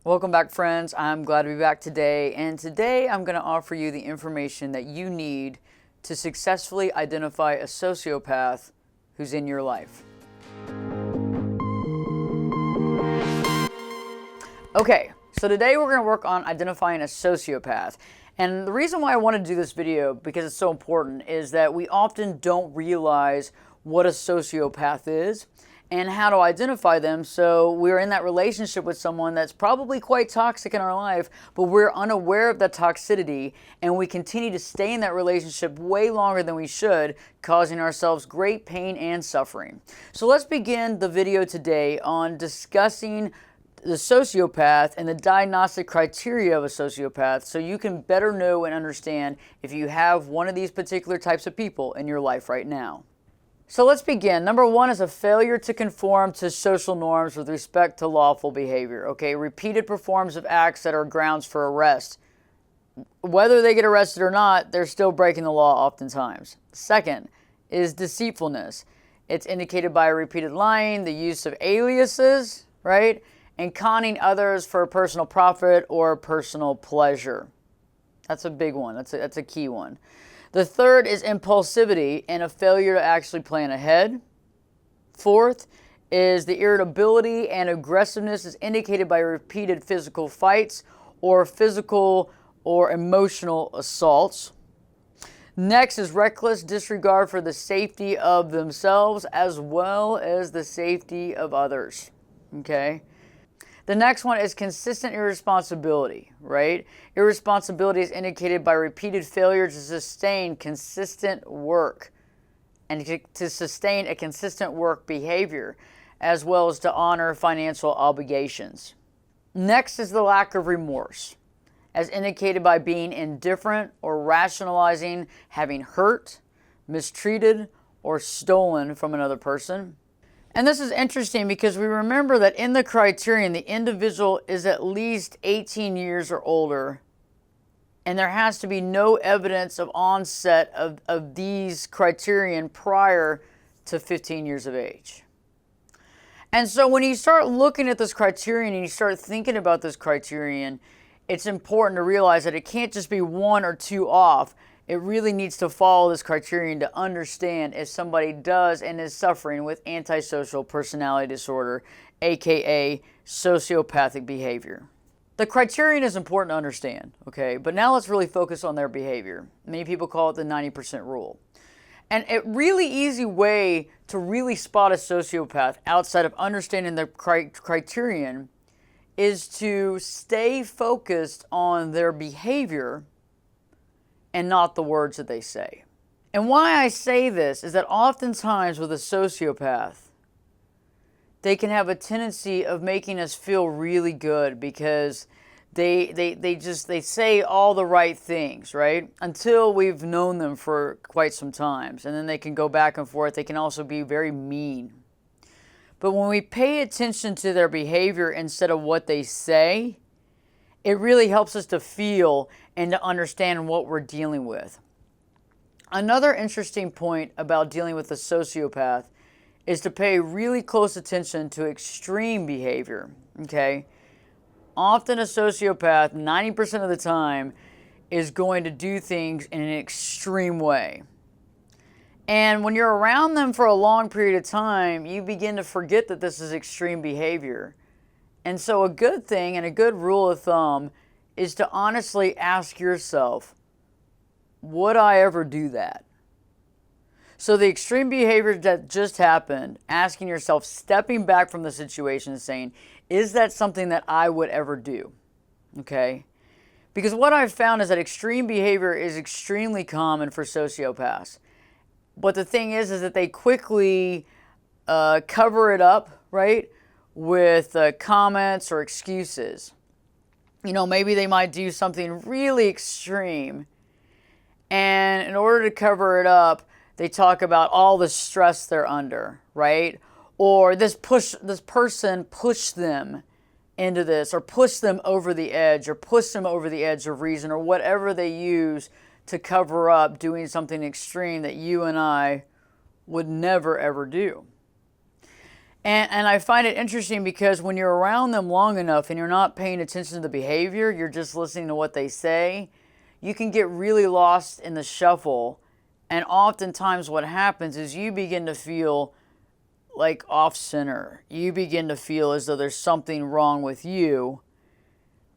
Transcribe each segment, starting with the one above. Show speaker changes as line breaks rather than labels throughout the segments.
Welcome back, friends. I'm glad to be back today. And today I'm going to offer you the information that you need to successfully identify a sociopath who's in your life. Okay, so today we're going to work on identifying a sociopath. And the reason why I want to do this video, because it's so important, is that we often don't realize what a sociopath is and how to identify them. So we're in that relationship with someone that's probably quite toxic in our life, but we're unaware of that toxicity, and we continue to stay in that relationship way longer than we should, causing ourselves great pain and suffering. So let's begin the video today on discussing the sociopath and the diagnostic criteria of a sociopath, so you can better know and understand if you have one of these particular types of people in your life right now. So let's begin. Number one is a failure to conform to social norms with respect to lawful behavior. Okay, repeated performance of acts that are grounds for arrest. Whether they get arrested or not, they're still breaking the law oftentimes. Second is deceitfulness. It's indicated by repeated lying, the use of aliases, right? And conning others for personal profit or personal pleasure. That's a big one. That's a key one. The third is impulsivity and a failure to actually plan ahead. Fourth is the irritability and aggressiveness is indicated by repeated physical fights or physical or emotional assaults. Next is reckless disregard for the safety of themselves as well as the safety of others. Okay? The next one is consistent irresponsibility, right? Irresponsibility is indicated by repeated failure to sustain consistent work and to sustain a consistent work behavior, as well as to honor financial obligations. Next is the lack of remorse, as indicated by being indifferent or rationalizing having hurt, mistreated, or stolen from another person. And this is interesting because we remember that in the criterion, the individual is at least 18 years or older, and there has to be no evidence of onset of these criterion prior to 15 years of age. And so when you start looking at this criterion and you start thinking about this criterion, it's important to realize that it can't just be one or two off. It really needs to follow this criterion to understand if somebody does and is suffering with antisocial personality disorder, aka sociopathic behavior. The criterion is important to understand, okay? But now let's really focus on their behavior. Many people call it the 90% rule. And a really easy way to really spot a sociopath outside of understanding the criterion is to stay focused on their behavior and not the words that they say. And why I say this is that oftentimes with a sociopath, they can have a tendency of making us feel really good because they say all the right things, right? Until we've known them for quite some times. And then they can go back and forth. They can also be very mean. But when we pay attention to their behavior instead of what they say, it really helps us to feel and to understand what we're dealing with. Another interesting point about dealing with a sociopath is to pay really close attention to extreme behavior, okay? Often a sociopath, 90% of the time, is going to do things in an extreme way. And when you're around them for a long period of time, you begin to forget that this is extreme behavior. And so a good thing and a good rule of thumb is to honestly ask yourself, would I ever do that? So the extreme behavior that just happened, asking yourself, stepping back from the situation and saying, is that something that I would ever do? Okay? Because what I've found is that extreme behavior is extremely common for sociopaths. But the thing is that they quickly cover it up, right? With comments or excuses. You know, maybe they might do something really extreme, and in order to cover it up, they talk about all the stress they're under, right? Or this person pushed them into this, or pushed them over the edge, or pushed them over the edge of reason, or whatever they use to cover up doing something extreme that you and I would never ever do. And I find it interesting because when you're around them long enough and you're not paying attention to the behavior, you're just listening to what they say, you can get really lost in the shuffle. And oftentimes what happens is you begin to feel like off center. You begin to feel as though there's something wrong with you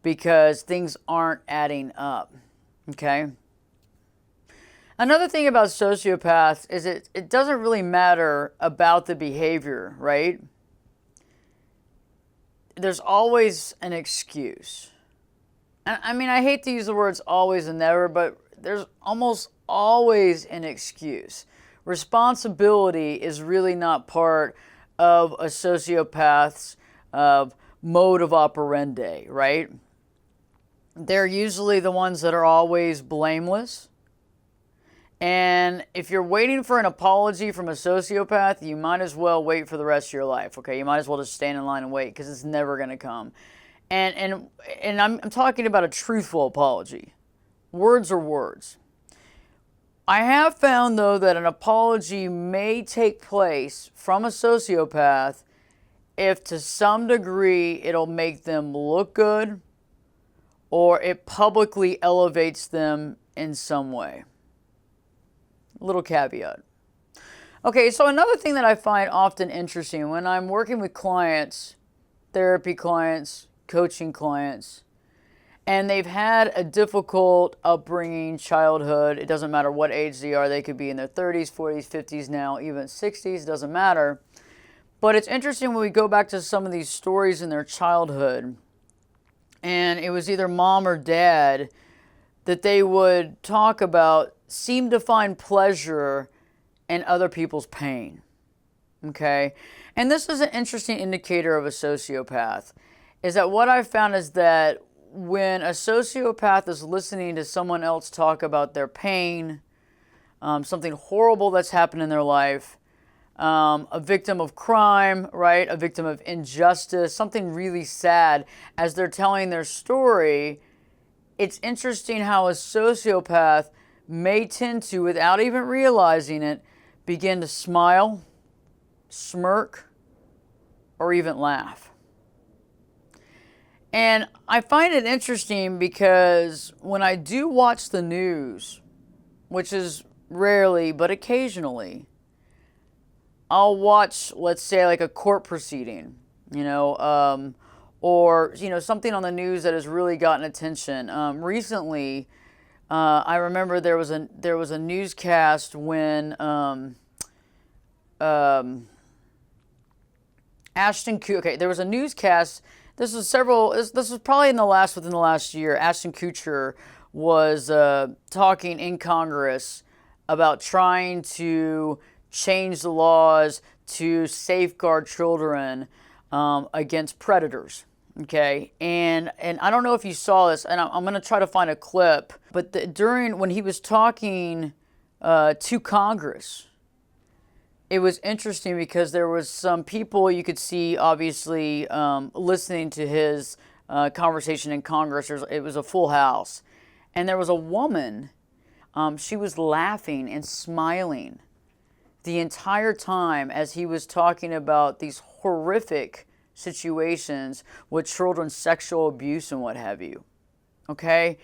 because things aren't adding up. Okay? Another thing about sociopaths is it doesn't really matter about the behavior, right? There's always an excuse. And I mean, I hate to use the words always and never, but there's almost always an excuse. Responsibility is really not part of a sociopath's mode of operandi, right? They're usually the ones that are always blameless. And if you're waiting for an apology from a sociopath, you might as well wait for the rest of your life, okay? You might as well just stand in line and wait because it's never going to come. And I'm talking about a truthful apology. Words are words. I have found, though, that an apology may take place from a sociopath if to some degree it'll make them look good or it publicly elevates them in some way. Little caveat. Okay, so another thing that I find often interesting when I'm working with clients, therapy clients, coaching clients, and they've had a difficult upbringing, childhood, it doesn't matter what age they are, they could be in their 30s, 40s, 50s now, even 60s, doesn't matter. But it's interesting when we go back to some of these stories in their childhood, and it was either mom or dad that they would talk about seem to find pleasure in other people's pain, okay? And this is an interesting indicator of a sociopath, is that what I've found is that when a sociopath is listening to someone else talk about their pain, something horrible that's happened in their life, a victim of crime, right? A victim of injustice, something really sad, as they're telling their story, it's interesting how a sociopath may tend to, without even realizing it, begin to smile, smirk, or even laugh. And I find it interesting because when I do watch the news, which is rarely, but occasionally, I'll watch, let's say, like a court proceeding, or, something on the news that has really gotten attention. Recently, I remember there was a newscast when Ashton Kutcher. Okay, there was a newscast. This was probably within the last year. Ashton Kutcher was talking in Congress about trying to change the laws to safeguard children against predators. Okay, and I don't know if you saw this, and I'm going to try to find a clip, but when he was talking to Congress, it was interesting because there was some people you could see obviously listening to his conversation in Congress. It was a full house, and there was a woman, she was laughing and smiling the entire time as he was talking about these horrific situations with children's sexual abuse and what have you. Okay?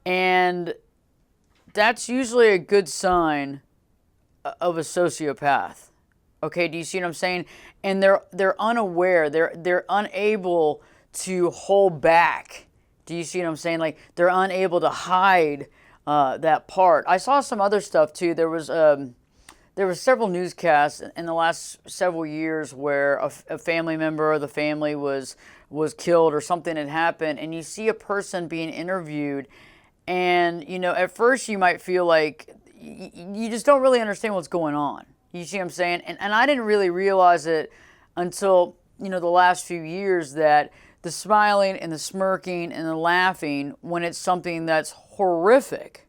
And that's usually a good sign of a sociopath. Okay, do you see what I'm saying? And they're unaware. They're unable to hold back. Do you see what I'm saying? Like, they're unable to hide that part. I saw some other stuff too. There were several newscasts in the last several years where a family member of the family was killed or something had happened, and you see a person being interviewed, and at first you might feel like you just don't really understand what's going on. You see what I'm saying? And I didn't really realize it until the last few years, that the smiling and the smirking and the laughing when it's something that's horrific.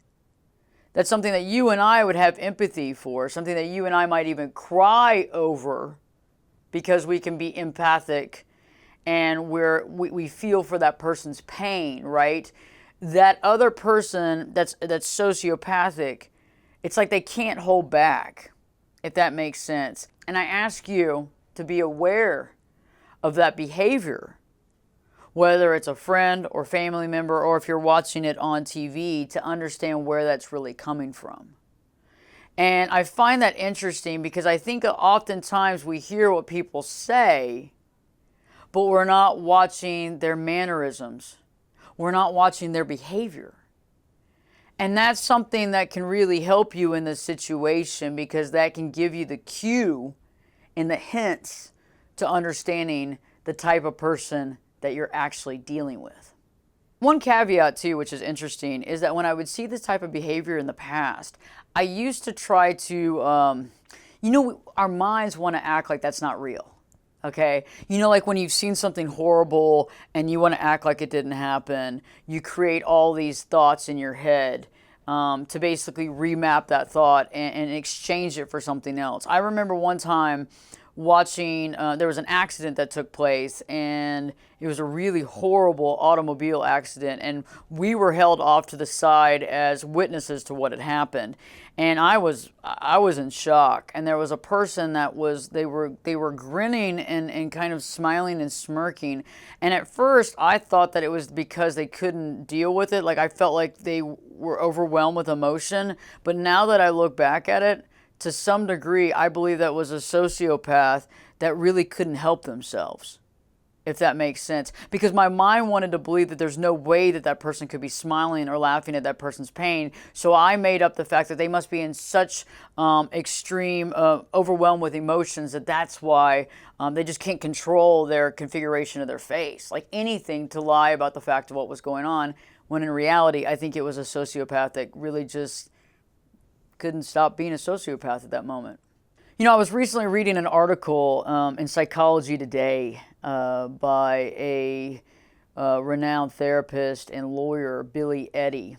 That's something that you and I would have empathy for, something that you and I might even cry over because we can be empathic and we feel for that person's pain, right? That other person that's sociopathic, it's like they can't hold back, if that makes sense. And I ask you to be aware of that behavior, whether it's a friend or family member, or if you're watching it on TV, to understand where that's really coming from. And I find that interesting because I think oftentimes we hear what people say, but we're not watching their mannerisms. We're not watching their behavior. And that's something that can really help you in this situation, because that can give you the cue and the hints to understanding the type of person that you're actually dealing with. One caveat too, which is interesting, is that when I would see this type of behavior in the past, I used to try to, our minds want to act like that's not real. Okay? Like when you've seen something horrible and you want to act like it didn't happen, you create all these thoughts in your head to basically remap that thought and exchange it for something else. I remember one time watching, there was an accident that took place, and it was a really horrible automobile accident, and we were held off to the side as witnesses to what had happened. And I was in shock, and there was a person that they were grinning and kind of smiling and smirking. And at first I thought that it was because they couldn't deal with it. Like, I felt like they were overwhelmed with emotion. But now that I look back at it, to some degree, I believe that was a sociopath that really couldn't help themselves, if that makes sense. Because my mind wanted to believe that there's no way that that person could be smiling or laughing at that person's pain. So I made up the fact that they must be in such extreme, overwhelmed with emotions, that's why they just can't control their configuration of their face. Like anything to lie about the fact of what was going on, when in reality, I think it was a sociopath that really just couldn't stop being a sociopath at that moment. I was recently reading an article in Psychology Today by a renowned therapist and lawyer, Bill Eddy,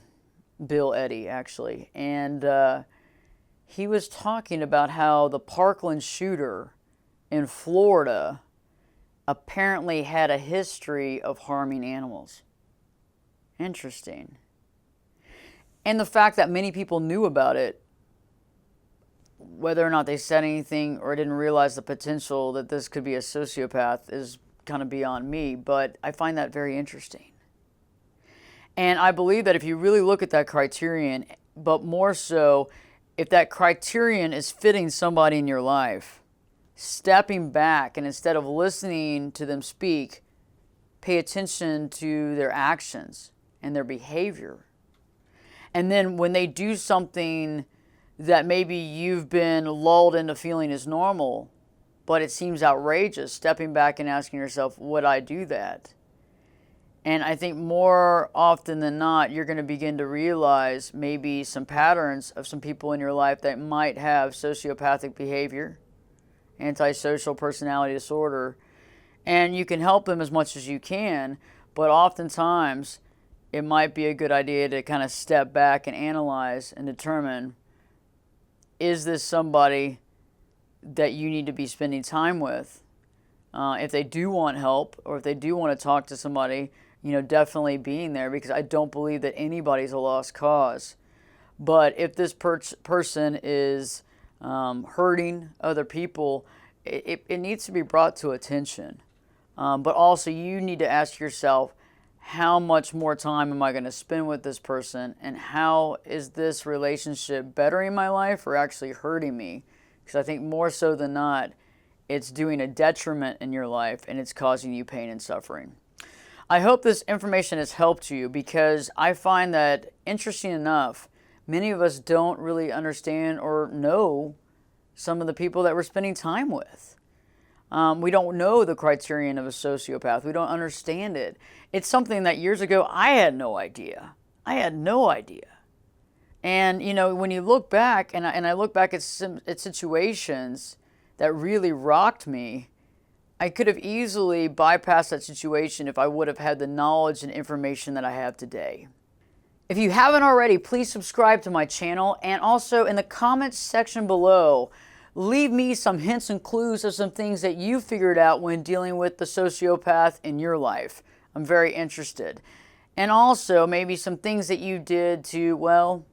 actually. And he was talking about how the Parkland shooter in Florida apparently had a history of harming animals. Interesting. And the fact that many people knew about it, whether or not they said anything or didn't realize the potential that this could be a sociopath, is kind of beyond me, but I find that very interesting. And I believe that if you really look at that criterion, but more so, if that criterion is fitting somebody in your life, stepping back and instead of listening to them speak, pay attention to their actions and their behavior. And then when they do something that maybe you've been lulled into feeling is normal, but it seems outrageous, stepping back and asking yourself, would I do that? And I think more often than not, you're going to begin to realize maybe some patterns of some people in your life that might have sociopathic behavior, antisocial personality disorder, and you can help them as much as you can, but oftentimes it might be a good idea to kind of step back and analyze and determine, is this somebody that you need to be spending time with? If they do want help, or if they do want to talk to somebody, definitely being there, because I don't believe that anybody's a lost cause. But if this person is hurting other people, it needs to be brought to attention. But also you need to ask yourself, how much more time am I going to spend with this person, and how is this relationship bettering my life or actually hurting me? Because I think more so than not, it's doing a detriment in your life and it's causing you pain and suffering. I hope this information has helped you, because I find that, interesting enough, many of us don't really understand or know some of the people that we're spending time with. We don't know the criterion of a sociopath. We don't understand it. It's something that years ago I had no idea. And, when you look back, and I look back at situations that really rocked me, I could have easily bypassed that situation if I would have had the knowledge and information that I have today. If you haven't already, please subscribe to my channel, and also in the comments section below, leave me some hints and clues of some things that you figured out when dealing with the sociopath in your life. I'm very interested. And also maybe some things that you did to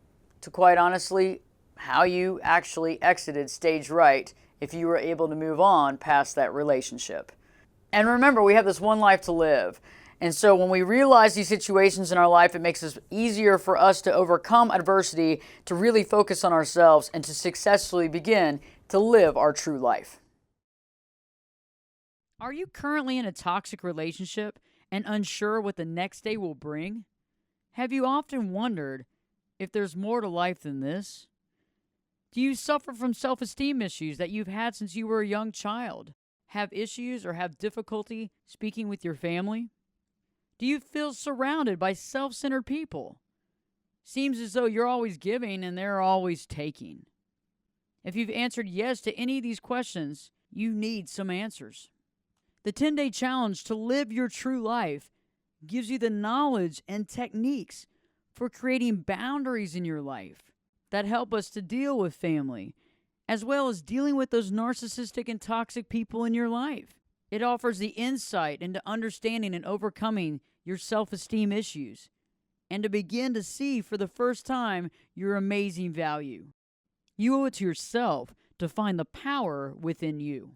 quite honestly, how you actually exited stage right if you were able to move on past that relationship. And remember, we have this one life to live. And so when we realize these situations in our life, it makes it easier for us to overcome adversity, to really focus on ourselves, and to successfully begin to live our true life. Are you currently in a toxic relationship and unsure what the next day will bring? Have you often wondered if there's more to life than this? Do you suffer from self-esteem issues that you've had since you were a young child? Have issues or have difficulty speaking with your family? Do you feel surrounded by self-centered people? Seems as though you're always giving and they're always taking. If you've answered yes to any of these questions, you need some answers. The 10-day challenge to live your true life gives you the knowledge and techniques for creating boundaries in your life that help us to deal with family, as well as dealing with those narcissistic and toxic people in your life. It offers the insight into understanding and overcoming your self-esteem issues, and to begin to see for the first time your amazing value. You owe it to yourself to find the power within you.